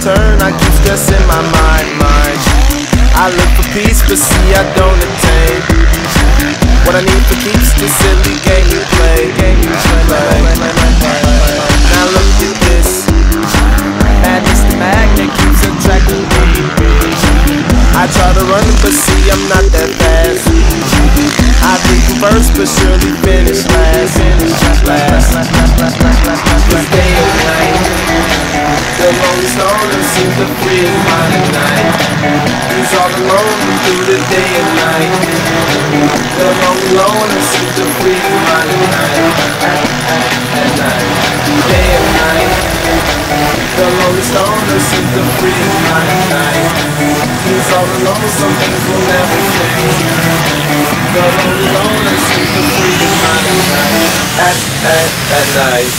turn, I keep stressing my mind. I look for peace, but see I don't attain what I need for keeps this silly game you play. Now look at this, madness the magnet keeps attracting me. I try to run, but see I'm not that fast. I think first, but surely finish last. Cause day and night, the lonely stoner seems to free his mind at night. He's all alone through the day and night. The lonely loner seems to free his mind at night. At night, day and night. The lonely stoner seems to free his mind at night. He's all alone, some things will never change. The lonely loner seems to free his mind at night. At night.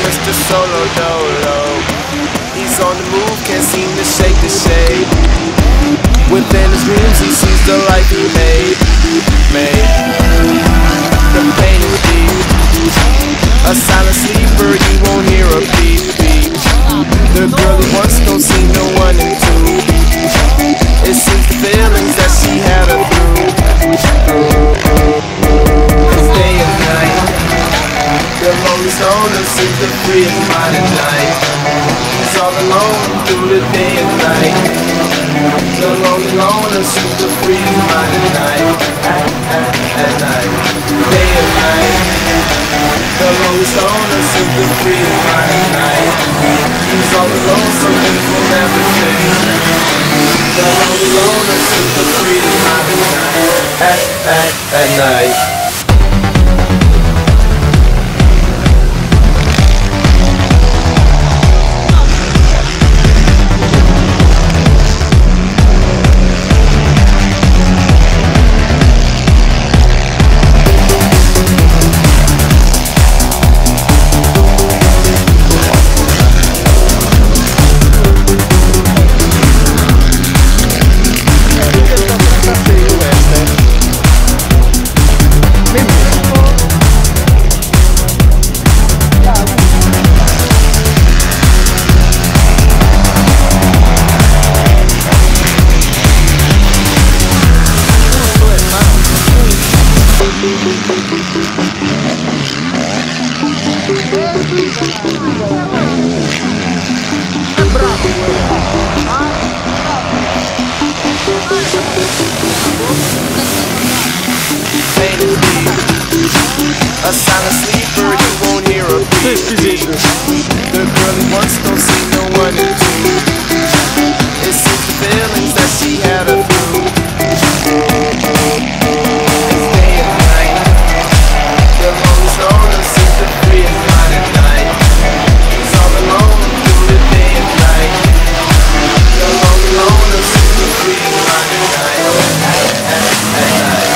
Mr. Solo Dolo, he's on the move, can't seem to shake the shade. Within his dreams he sees the life he made. The pain is deep, a silent sleeper, he won't hear a beep beep. The girl he wants don't see no one in two. It seems the feelings that she had her through. Cause day and night, the lonely stoner seems to free his mind at night. He's all alone through the day and night. The lonely loner seems to free his mind at night. At night, day and night. The lonely stoner seems to free his mind at night. He's all alone, some things will never change. The lonely loner seems to free his mind at night. At night. A silent sleeper, you won't hear a beep. The girl he wants don't see no one in two. It seems the feelings that she had her through. It's day and night. The lonely stoner seems to free his mind at night. He's all alone through the day and night. The lonely loner seems to free his mind at night. At night.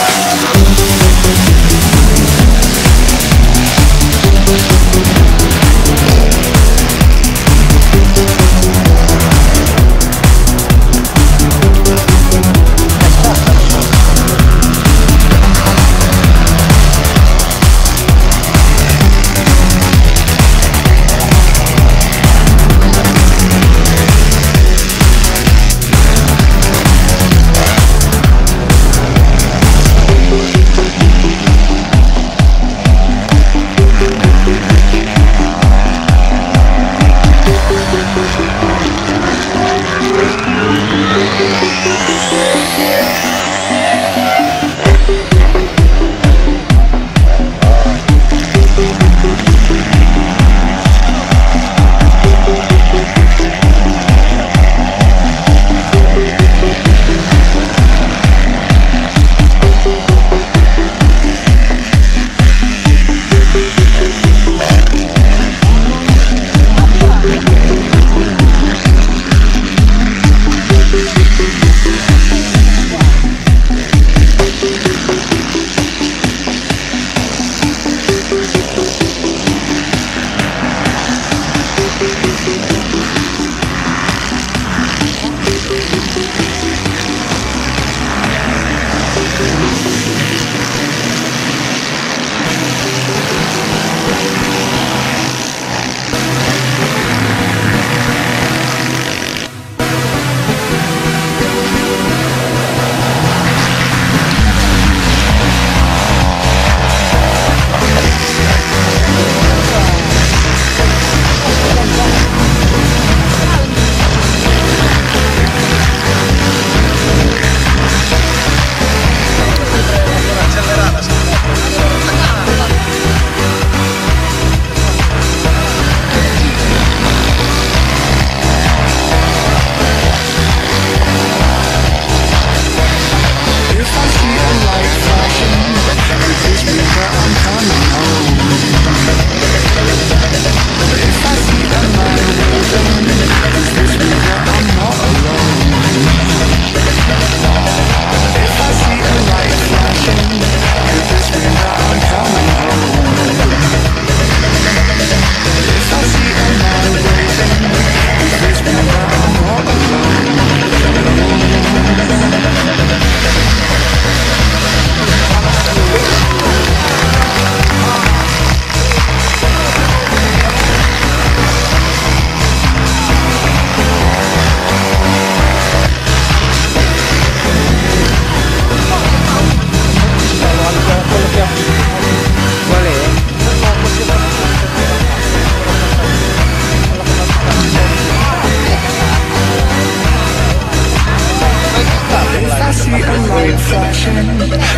light flashing,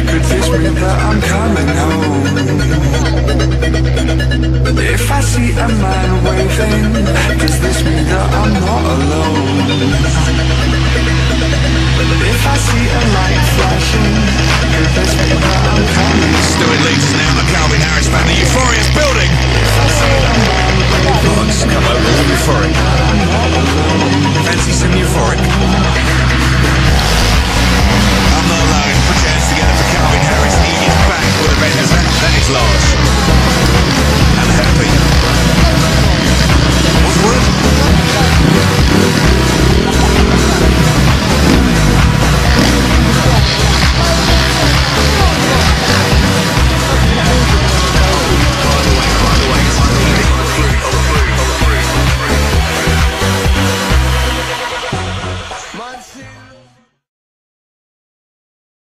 could this mean that I'm coming home? If I see a man waving, does this mean that I'm not alone? If I see